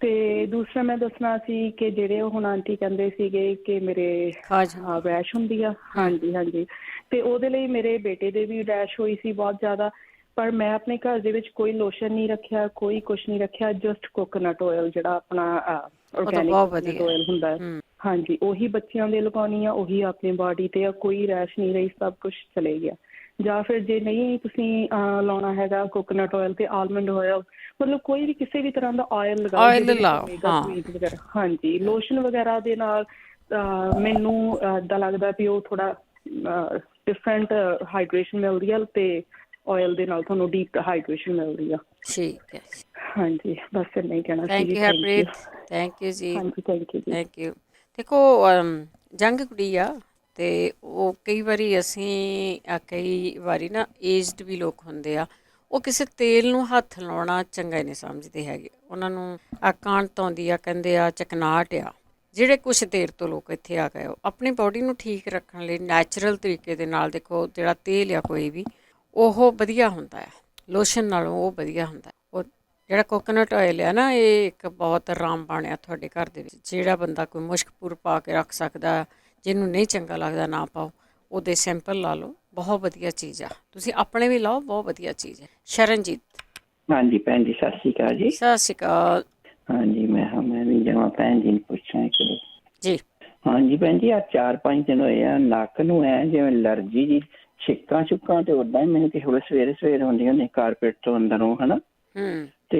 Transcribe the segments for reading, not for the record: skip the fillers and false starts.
ਤੇ ਦੂਸਰਾ ਮੈਂ ਦੱਸਣਾ ਸੀ ਕਿ ਜਿਹੜੇ ਹੁਣ ਆਂਟੀ ਕਹਿੰਦੇ ਸੀਗੇ ਕਿ ਮੇਰੇ ਖਾਜ ਰੈਸ਼ ਹੁੰਦੀ ਆ। ਹਾਂਜੀ ਹਾਂਜੀ। ਤੇ ਉਹਦੇ ਲਈ ਮੇਰੇ ਬੇਟੇ ਦੇ ਵੀ ਰੈਸ਼ ਹੋਈ ਸੀ ਬਹੁਤ ਜ਼ਿਆਦਾ, ਪਰ ਮੈਂ ਆਪਣੇ ਘਰ ਦੇ ਵਿੱਚ ਕੋਈ ਲੋਸ਼ਨ ਨਹੀਂ ਰੱਖਿਆ, ਕੋਈ ਕੁਛ ਨਹੀਂ ਰੱਖਿਆ, ਜਸਟ ਕੋਕੋਨਟ ਆਇਲ ਜਿਹੜਾ ਆਪਣਾ ਉਹ ਤਾਂ ਔਰਗੈਨਿਕ ਬਹੁਤ ਕੋਕੋਨਟ ਵਧੀਆ। ਆਇਲ ਹੁੰਦਾ ਹੈ। ਹਾਂਜੀ, ਉਹੀ ਬੱਚਿਆਂ ਦੇ ਲਗਾਉਣੀ ਆ, ਉਹੀ ਆਪਣੀ ਬਾਡੀ ਤੇ ਆ, ਕੋਈ ਰੈਸ਼ ਨਹੀਂ ਰਹੀ, ਸਭ ਕੁਛ ਚਲੇ ਗਿਆ। ਜਾਂ ਫਿਰ ਜੇ ਨਹੀਂ ਤੁਸੀਂ ਲਾਉਣਾ ਹੈਗਾ ਕੋਕੋਨਟ ਆਇਲ ਤੇ ਆਲਮੰਡ ਆਇਲ, ਮਤਲਬ ਕੋਈ ਵੀ ਕਿਸੇ ਵੀ ਤਰ੍ਹਾਂ ਦਾ ਆਇਲ ਲਗਾਓ ਜਿਹਦੇ ਆਇਲ ਵਿੱਚ ਲਾਓ, ਓਮੇਗਾ ਹਾਂ। 3 ਵਗੈਰਾ। ਹਾਂਜੀ, ਲੋਸ਼ਨ ਵਗੈਰਾ ਦੇ ਨਾਲ ਮੈਨੂੰ ਇੱਦਾਂ ਲੱਗਦਾ ਵੀ ਉਹ ਥੋੜਾ ਡਿਫਰੈਂਟ ਹਾਈਡਰੇਸ਼ਨ ਮਿਲਦੀ ਆ ਤੇ ਆਇਲ ਦੇ ਨਾਲ ਤੁਹਾਨੂੰ ਡੀਪ ਹਾਈਡਰੇਸ਼ਨ ਮਿਲਦੀ ਆ। ਠੀਕ ਹੈ, ਹਾਂਜੀ, ਬਸ ਇੰਨਾ ਹੀ ਕਹਿਣਾ ਸੀ ਥੈਂਕ ਜੀ। You thank you. Harpreet, thank you ਜੀ, ਹਾਂਜੀ, ਥੈਂਕ ਯੂ ਜੀ। Thank you. ਦੇਖੋ ਜੰਗ ਕੁੜੀ ਆ, ਅਤੇ ਉਹ ਕਈ ਵਾਰੀ ਕਈ ਵਾਰੀ ਨਾ ਏਜਡ ਵੀ ਲੋਕ ਹੁੰਦੇ ਆ, ਉਹ ਕਿਸੇ ਤੇਲ ਨੂੰ ਹੱਥ ਲਾਉਣਾ ਚੰਗਾ ਹੀ ਨਹੀਂ ਸਮਝਦੇ ਹੈਗੇ। ਉਹਨਾਂ ਨੂੰ ਕਾਂਟ ਆਉਂਦੀ ਆ, ਕਹਿੰਦੇ ਆ ਚਕਨਾਹਟ ਆ। ਜਿਹੜੇ ਕੁਛ ਦੇਰ ਤੋਂ ਲੋਕ ਇੱਥੇ ਆ ਗਏ, ਆਪਣੀ ਬਾਡੀ ਨੂੰ ਠੀਕ ਰੱਖਣ ਲਈ ਨੈਚੁਰਲ ਤਰੀਕੇ ਦੇ ਨਾਲ, ਦੇਖੋ ਜਿਹੜਾ ਤੇਲ ਆ ਕੋਈ ਵੀ ਉਹ ਵਧੀਆ ਹੁੰਦਾ ਆ, ਲੋਸ਼ਨ ਨਾਲੋਂ ਉਹ ਵਧੀਆ ਹੁੰਦਾ। ਉਹ ਜਿਹੜਾ ਕੋਕੋਨਟ ਆਇਲ ਆ ਨਾ, ਇਹ ਇੱਕ ਬਹੁਤ ਰਾਮਬਾਣ ਆ ਤੁਹਾਡੇ ਘਰ ਦੇ ਵਿੱਚ। ਜਿਹੜਾ ਬੰਦਾ ਕੋਈ ਮੁਸ਼ਕਪੁਰ ਪਾ ਕੇ ਰੱਖ ਸਕਦਾ, ਜਿਹਨੂੰ ਨਹੀਂ ਚੰਗਾ ਲੱਗਦਾ ਨਾ ਪਾਓ, ਉਹਦੇ ਸੈਂਪਲ ਲਾ ਲਓ, ਬਹੁਤ ਵਧੀਆ ਚੀਜ਼ ਆ। ਤੁਸੀਂ ਆਪਣੇ ਵੀ ਲਾਓ, ਬਹੁਤ ਵਧੀਆ ਚੀਜ਼ ਹੈ। ਸ਼ਰਨਜੀਤ। ਹਾਂਜੀ ਭੈਣ ਜੀ, ਸਤਿ ਸ਼੍ਰੀ ਅਕਾਲ ਜੀ। ਸਤਿ ਸ਼੍ਰੀ ਅਕਾਲ ਹਾਂਜੀ, ਮੈਂ ਵੀ ਜਮਾ ਭੈਣ ਜੀ ਨੂੰ ਪੁੱਛਾਂ ਇੱਕ ਦੋ ਜੀ। ਹਾਂਜੀ ਭੈਣ ਜੀ, ਆ 4-5 ਦਿਨ ਹੋਏ ਆ, ਨੱਕ ਨੂੰ ਐ ਜਿਵੇਂ ਐਲਰਜੀ ਜੀ, ਛਿੱਕਾਂ ਛੁੱਕਾਂ ਤੇ ਉਦਾਂ ਹੀ ਮੈਨੂੰ ਕਿਸੇ ਵੇਲੇ ਸਵੇਰੇ ਸਵੇਰੇ ਹੁੰਦੀਆਂ ਨੇ ਕਾਰਪੇਟ ਤੋਂ ਅੰਦਰੋਂ, ਹਨਾ। ਤੇ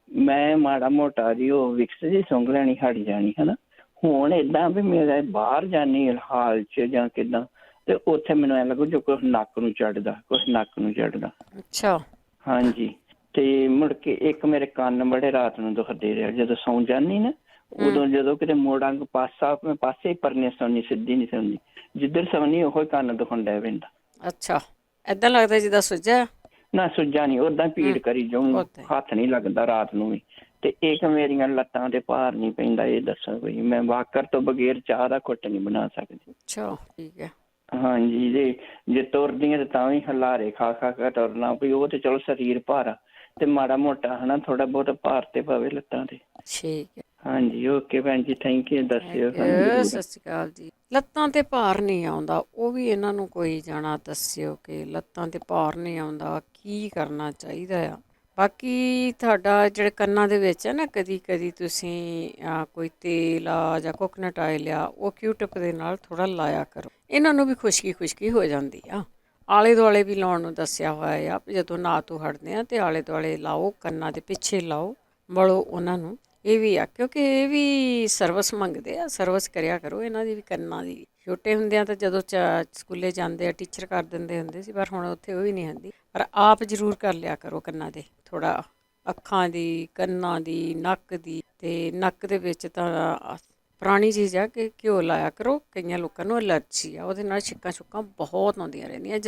ਮੈਂ ਮਾੜਾ ਮੋਟਾ ਜੀ ਉਹ ਵਿਕਸ ਜੀ ਸੁੰਘ ਲੈਣੀ, ਹਟ ਜਾਣੀ, ਹਨਾ। ਹੁਣ ਏਦਾਂ ਵੀ ਮੇਰਾ ਬਾਹਰ ਜਾਨੀ ਹਾਲ ਚ ਜਾਂ ਕਿੱਦਾਂ, ਤੇ ਉੱਥੇ ਮੈਨੂੰ ਐ ਲੱਗੂ ਜੋ ਕੁਛ ਨੱਕ ਨੂੰ ਚੜਦਾ, ਕੁਛ ਨੱਕ ਨੂੰ ਚੜਦਾ। ਅੱਛਾ। ਹਾਂਜੀ, ਤੇ ਮੁੜ ਕੇ ਇੱਕ ਮੇਰੇ ਕੰਨ ਬੜੇ ਰਾਤ ਨੂੰ ਦੁਖਦੇ ਰਿਹਾ, ਜਦੋਂ ਸੌਂ ਜਾਂਦੀ ਨਾ, ਉਦੋਂ ਜਦੋਂ ਕਿਤੇ ਮੋੜਾਂ ਪਾਸੇ ਹੀ ਪਰਨੇ ਸੌਂਦੀ, ਸਿੱਧੀ ਨਹੀਂ ਸੌਂਦੀ, ਜਿੱਧਰ ਸੌਂਦੀ ਉਹੀ ਕੰਨ ਦੁਖਣ ਡੈ ਪੈਂਦਾ। ਅੱਛਾ, ਏਦਾਂ ਲੱਗਦਾ ਜਿੱਦਾਂ ਸੁੱਜਾ ਨਾ, ਸੁੱਜਾ ਨਹੀਂ, ਓਦਾਂ ਭੀੜ ਕਰੀ ਜਾਊਂ, ਹੱਥ ਨਹੀਂ ਲੱਗਦਾ ਰਾਤ ਨੂੰ ਵੀ। ਤੇ ਇੱਕ ਮੇਰੀਆਂ ਲੱਤਾਂ ਤੇ ਭਾਰ ਨਹੀਂ ਪੈਂਦਾ। ਇਹ ਦੱਸੋ ਕੋਈ, ਮੈਂ ਵਾਕਰ ਤੋਂ ਬਗੈਰ ਚਾਹ ਦਾ ਘੁੱਟ ਨਹੀਂ ਬਣਾ ਸਕਦੀ। ਅੱਛਾ, ਠੀਕ ਹੈ। ਹਾਂਜੀ, ਜੇ ਤੁਰਦੀਆਂ ਤੇ ਤਾਂ ਵੀ ਹਲਾਰੇ ਖਾ ਖਾ ਕੇ ਤੁਰਨਾ ਪਈ, ਉਹ ਤੇ ਚਲੋ ਸਰੀਰ ਭਾਰਾ ਤੇ ਮਾੜਾ ਮੋਟਾ ਹਨਾ, ਥੋੜਾ ਬਹੁਤ ਭਾਰ ਤੇ ਪਵੇ ਲੱਤਾਂ ਤੇ। ਠੀਕ ਹੈ। ਹਾਂਜੀ, ਓਕੇ ਭੈਣ ਜੀ, ਥੈਂਕ ਯੂ, ਦੱਸਿਓ ਸਾਨੂੰ ਸਤਿ ਜ਼ਰੂਰ। ਸ਼੍ਰੀ ਅਕਾਲ ਜੀ। ਲੱਤਾਂ ਤੇ ਭਾਰ ਨਹੀਂ ਆਉਂਦਾ, ਉਹ ਵੀ ਇਹਨਾਂ ਨੂੰ ਕੋਈ ਜਾਣਾ ਦੱਸਿਓ ਕਿ ਲੱਤਾਂ ਤੇ ਭਾਰ ਨਹੀਂ ਆਉਂਦਾ, ਕੀ ਕਰਨਾ ਚਾਹੀਦਾ ਆ। ਬਾਕੀ ਤੁਹਾਡਾ ਜਿਹੜੇ ਕੰਨਾਂ ਦੇ ਵਿੱਚ ਹੈ ਨਾ, ਕਦੀ ਕਦੀ ਤੁਸੀਂ ਕੋਈ ਤੇਲ ਆ ਜਾਂ ਕੋਕੋਨਟ ਆਇਲ ਆ, ਉਹ ਕਿਊਟਿਪ ਦੇ ਨਾਲ ਥੋੜ੍ਹਾ ਲਾਇਆ ਕਰੋ। ਇਹਨਾਂ ਨੂੰ ਵੀ ਖੁਸ਼ਕੀ ਹੋ ਜਾਂਦੀ ਆ। ਆਲੇ ਦੁਆਲੇ ਵੀ ਲਾਉਣ ਨੂੰ ਦੱਸਿਆ ਹੋਇਆ ਆ, ਜਦੋਂ ਨਹਾ ਧੋ ਹਟਦੇ ਆ ਤੇ ਆਲੇ ਦੁਆਲੇ ਲਾਓ, ਕੰਨਾਂ ਦੇ ਪਿੱਛੇ ਲਾਓ, ਮਲੋ ਉਹਨਾਂ ਨੂੰ। ਇਹ ਵੀ ਆ, ਕਿਉਂਕਿ ਇਹ ਵੀ ਸਰਵਿਸ ਮੰਗਦੇ ਆ, ਸਰਵਿਸ ਕਰਿਆ ਕਰੋ ਇਹਨਾਂ ਦੀ ਵੀ, ਕੰਨਾਂ ਦੀ ਵੀ। ਛੋਟੇ ਹੁੰਦਿਆਂ ਤਾਂ ਜਦੋਂ ਸਕੂਲੇ ਜਾਂਦੇ ਆ ਟੀਚਰ ਕਰ ਦਿੰਦੇ ਹੁੰਦੇ ਸੀ, ਪਰ ਹੁਣ ਉੱਥੇ ਉਹ ਵੀ ਨਹੀਂ ਹੁੰਦੀ। ਪਰ ਆਪ ਜ਼ਰੂਰ ਕਰ ਲਿਆ ਕਰੋ ਕੰਨਾਂ ਦੇ, ਥੋੜ੍ਹਾ ਅੱਖਾਂ ਦੀ, ਕੰਨਾਂ ਦੀ, ਨੱਕ ਦੀ। ਅਤੇ ਨੱਕ ਦੇ ਵਿੱਚ ਤਾਂ ਪੁਰਾਣੀ ਚੀਜ਼ ਆ ਕਿ ਘਿਓ ਲਾਇਆ ਕਰੋ, ਕਈਆਂ ਲੋਕਾਂ ਨੂੰ ਐਲਰਜੀ ਆ, ਉਹਦੇ ਨਾਲ ਛਿੱਕਾਂ ਛੁੱਕਾਂ ਬਹੁਤ ਆਉਂਦੀਆਂ ਰਹਿੰਦੀਆਂ।